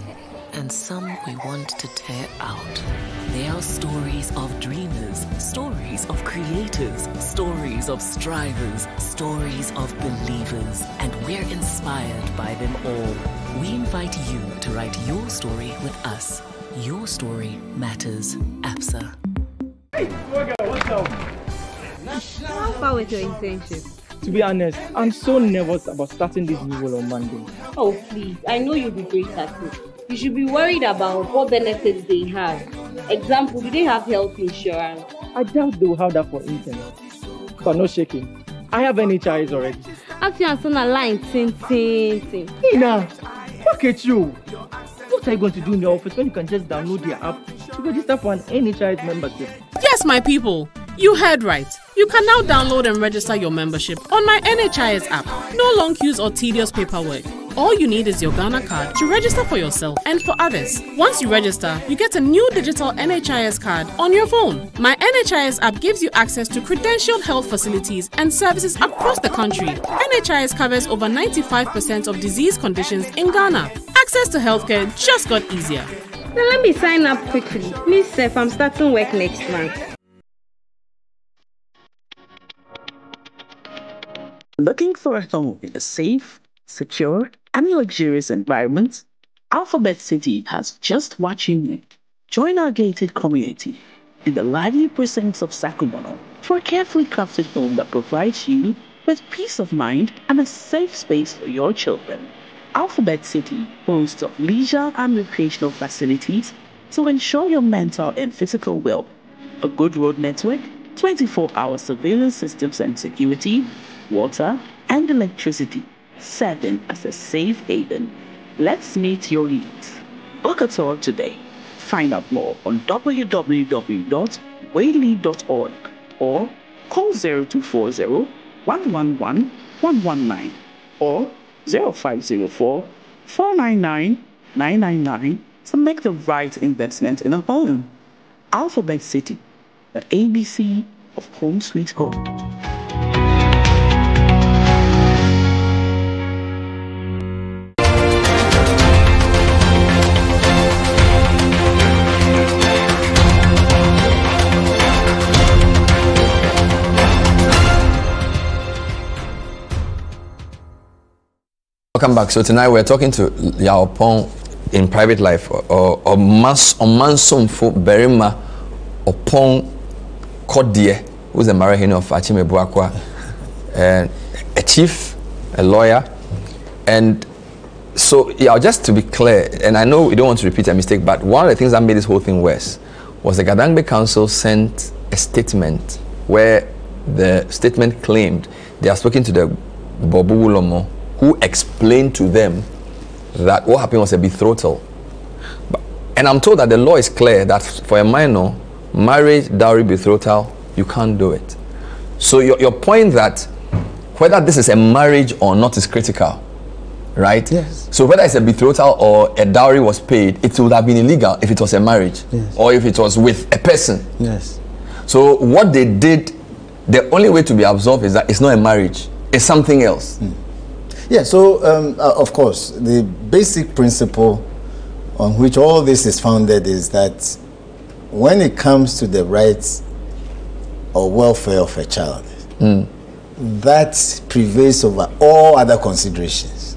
and some we want to tear out. They are stories of dreamers, stories of creators, stories of strivers, stories of believers, and we're inspired by them all. We invite you to write your story with us. Your story matters, APSA. Hey, what's up? How far with your internship? To be honest, I'm so nervous about starting this new role on Monday. Oh, please. I know you'll be great at it. You should be worried about what benefits they have. Example, do they have health insurance? I doubt they will have that for interns. But no shaking. I have NHIS already. After your son a line, ting. Ina, look at you. What are you going to do in the office when you can just download the app to register for an NHIS membership? Yes, my people. You heard right. You can now download and register your membership on my NHIS app. No long queues or tedious paperwork. All you need is your Ghana card to register for yourself and for others. Once you register, you get a new digital NHIS card on your phone. My NHIS app gives you access to credentialed health facilities and services across the country. NHIS covers over 95% of disease conditions in Ghana. Access to healthcare just got easier. Now let me sign up quickly. Me, Seth, I'm starting work next month. Looking for a home in a safe, secure, and luxurious environment? Alphabet City has just what you need. Join our gated community in the lively precincts of Sakumono for a carefully crafted home that provides you with peace of mind and a safe space for your children. Alphabet City boasts of leisure and recreational facilities to ensure your mental and physical well. A good road network, 24-hour surveillance systems and security, water, and electricity, serving as a safe haven. Let's meet your needs. Book a tour today. Find out more on www.waylead.org or call 0240 111 119 or 0504 499 999 to make the right investment in a home. Alphabet City, the ABC of Home Sweet Home. Welcome back. So tonight we're talking to Yao Pong in private life, or Mansumfo Berima Opong Kodie, who's the married of Achime Buakwa, and a chief, a lawyer. And so, yeah, just to be clear, and I know we don't want to repeat a mistake, but one of the things that made this whole thing worse was the Gadangbe Council sent a statement where the statement claimed they are speaking to the Bobu Ulomo, who explained to them that what happened was a betrothal. And I'm told that the law is clear that for a minor, marriage, dowry, betrothal, you can't do it. So your point that whether this is a marriage or not is critical, right? Yes. So whether it's a betrothal or a dowry was paid, it would have been illegal if it was a marriage, yes, or if it was with a person. Yes. So what they did, the only way to be absolved is that it's not a marriage, it's something else. Yeah, so of course, the basic principle on which all this is founded is that when it comes to the rights or welfare of a child, that prevails over all other considerations.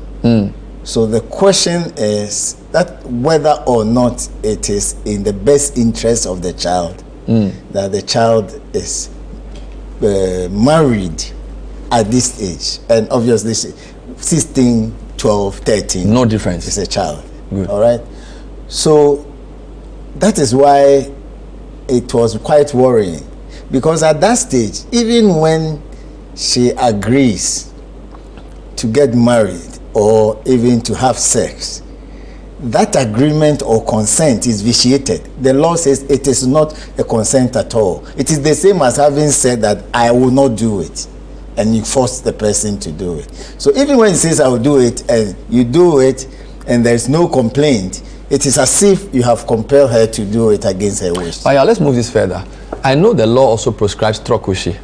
So the question is that whether or not it is in the best interest of the child that the child is married at this age, and obviously 16, 12, 13. No difference. It's a child. Good. All right. So that is why it was quite worrying, because at that stage, even when she agrees to get married or even to have sex, that agreement or consent is vitiated. The law says it is not a consent at all. It is the same as having said that I will not do it, and you force the person to do it. So even when he says I will do it and you do it and there's no complaint, it is as if you have compelled her to do it against her wish. Oh yeah, let's move this further. I know the law also prescribes trokushi.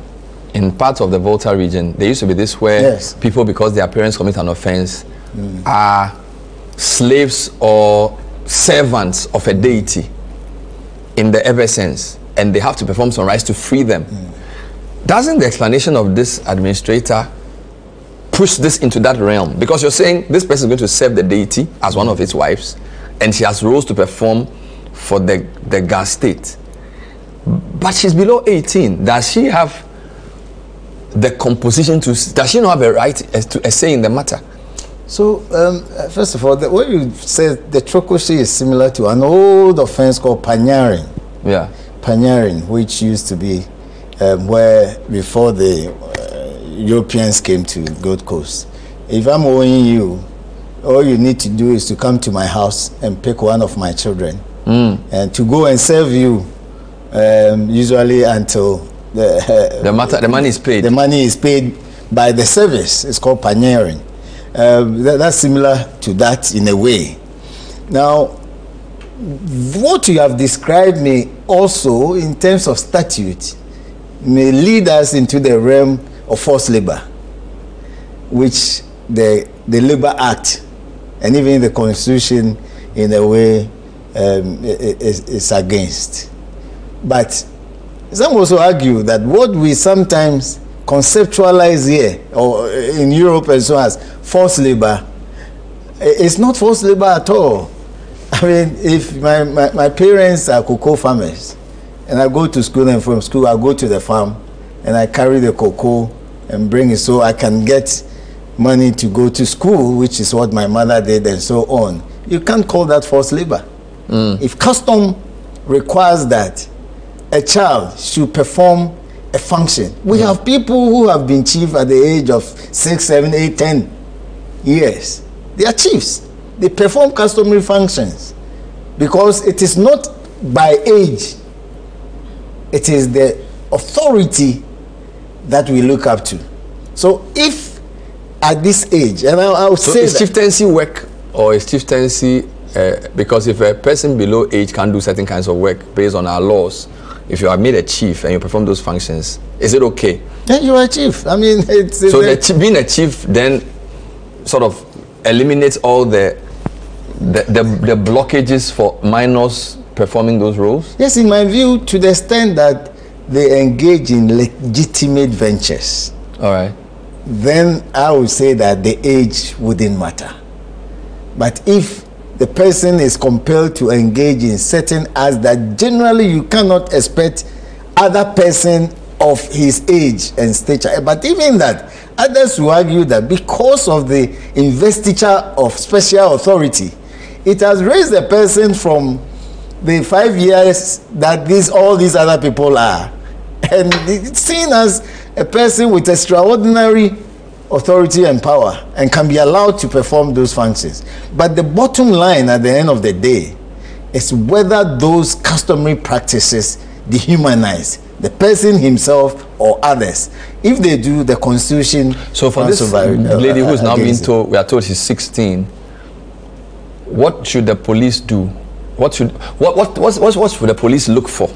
In parts of the Volta region, there used to be this where people, because their parents commit an offense, are slaves or servants of a deity in the ever sense, and they have to perform some rites to free them. Doesn't the explanation of this administrator push this into that realm? Because you're saying this person is going to serve the deity as one of his wives, and she has roles to perform for the Ga state. But she's below 18. Does she have the composition to, does she not have a right to a say in the matter? So, first of all, the way you said the trokoshi is similar to an old offense called panyaring. Yeah. Panyaring, which used to be where before the Europeans came to Gold Coast. If I'm owing you, all you need to do is to come to my house and pick one of my children and to go and serve you, usually until the money is paid. The money is paid by the service. It's called panyaring. That's similar to that in a way. Now, what you have described may also, in terms of statute, may lead us into the realm of forced labor, which the Labor Act and even the Constitution, in a way, is against. But some also argue that what we sometimes conceptualize here or in Europe and so on as forced labor, it's not forced labor at all. I mean, if my parents are cocoa farmers and I go to school, and from school I go to the farm and I carry the cocoa and bring it so I can get money to go to school, which is what my mother did, and so on. You can't call that forced labor. If custom requires that a child should perform a function, we have people who have been chief at the age of 6, 7, 8, 10 years. They are chiefs. They perform customary functions because it is not by age. It is the authority that we look up to. So if at this age, and I'll say is chieftaincy work or is chieftaincy because if a person below age can do certain kinds of work based on our laws, if you are made a chief and you perform those functions, is it okay? Yeah, you are a chief. I mean, so being a chief then sort of eliminates all the blockages for minors performing those roles? Yes, in my view, to the extent that they engage in legitimate ventures. All right. Then I would say that the age wouldn't matter. But if the person is compelled to engage in certain acts that generally you cannot expect other person of his age and stature. But even that, others will argue that because of the investiture of special authority, it has raised the person from the 5 years that all these other people are, and it's seen as a person with extraordinary authority and power and can be allowed to perform those functions. But the bottom line at the end of the day is whether those customary practices dehumanize the person himself or others. If they do, the Constitution. So for this lady who is now being told, we are told she's 16, what should the police do? What should the police look for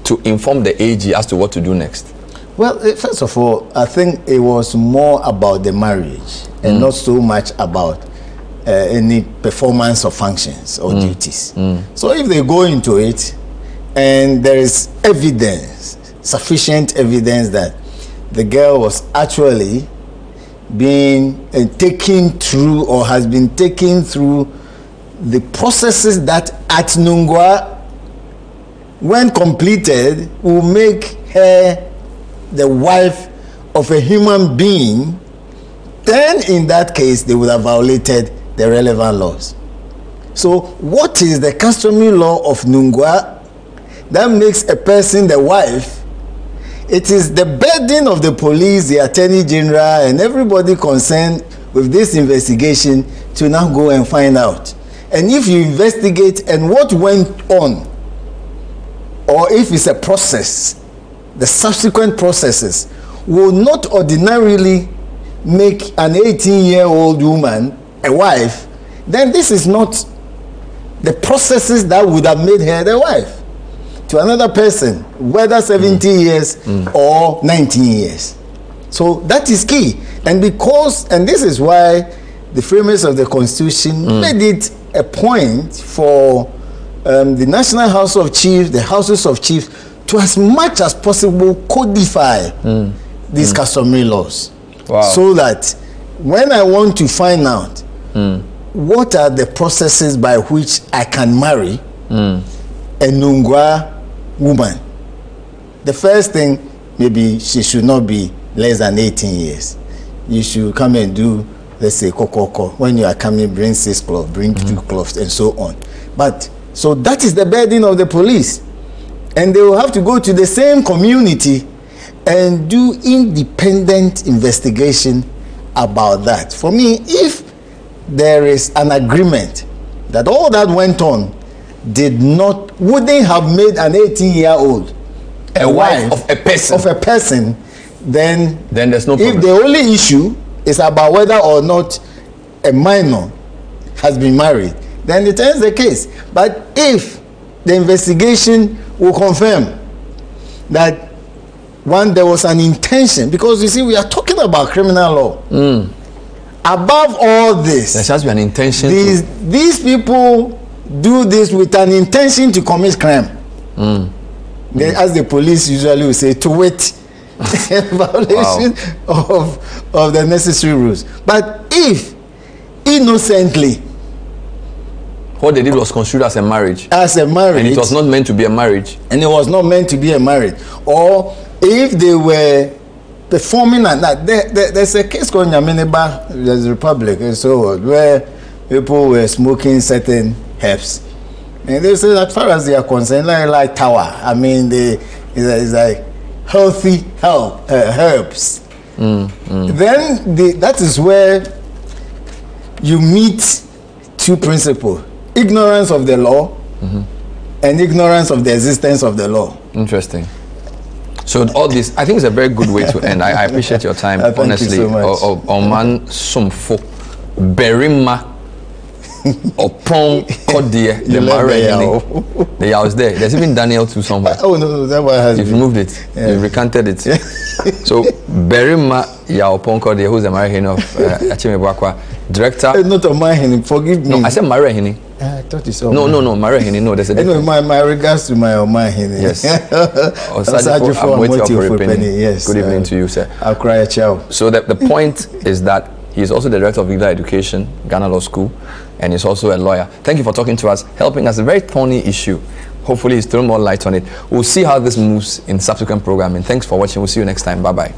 to inform the AG as to what to do next? Well, first of all, I think it was more about the marriage and not so much about any performance of functions or duties. So if they go into it and there is evidence, sufficient evidence that the girl was actually being taken through or has been taken through the processes that at Nungua, when completed, will make her the wife of a human being, then in that case they would have violated the relevant laws. So what is the customary law of Nungua that makes a person the wife? It is the burden of the police, the attorney general, and everybody concerned with this investigation to now go and find out. And if you investigate and what went on, or if it's a process, the subsequent processes will not ordinarily make an 18-year-old woman a wife, then this is not the processes that would have made her the wife to another person, whether 17 years or 19 years. So that is key. And this is why the framers of the Constitution made it a point for the National House of Chiefs, the Houses of Chiefs, to as much as possible codify these customary laws. Wow. So that when I want to find out what are the processes by which I can marry a Nungua woman, the first thing, maybe she should not be less than 18 years. You should come and do, let's say, kokoko. When you are coming, bring 6 cloths, bring 2 cloths, and so on. But so that is the burden of the police. And they will have to go to the same community and do independent investigation about that. For me, if there is an agreement that all that went on wouldn't have made an 18-year-old a wife of a person, then there's no problem. If the only issue is about whether or not a minor has been married, then it ends the case. But if the investigation will confirm that there was an intention, because you see, we are talking about criminal law. Above all this, there has to be an intention. These people do this with an intention to commit crime. As the police usually will say, to wit, violation of the necessary rules. But if innocently, what they did was construed as a marriage. As a marriage. And it was not meant to be a marriage. And it was not meant to be a marriage. Or if they were performing and that. There's a case called Nyamineba, there's a Republic, and so where people were smoking certain herbs. And they say, as far as they are concerned, like tower. I mean, it's like healthy herbs. Then that is where you meet two principles: ignorance of the law and ignorance of the existence of the law. Interesting. So all this, I think, is a very good way to end. I appreciate your time, honestly. Thank you so much. Oman Sumfo Berima Opon Kodie the Mare. The house there. There's even Daniel too somewhere. Oh no, that one has. You've removed it. Yeah. You've recanted it. So Berima Opon Kodie, who's the Mare of Achime Bwakwa, director. Not of my forgive me. No, I said Mare Hini. I thought you saw. No, Mare Hini. No, there's a difference. Anyway, my regards to my Hini. Yes. Yes. Good evening to you, sir. I'll cry a child. So the point is that he is also the director of legal education, Ghana Law School, and he's also a lawyer. Thank you for talking to us, helping us a very thorny issue. Hopefully he's throwing more light on it. We'll see how this moves in subsequent programming. Thanks for watching. We'll see you next time. Bye-bye.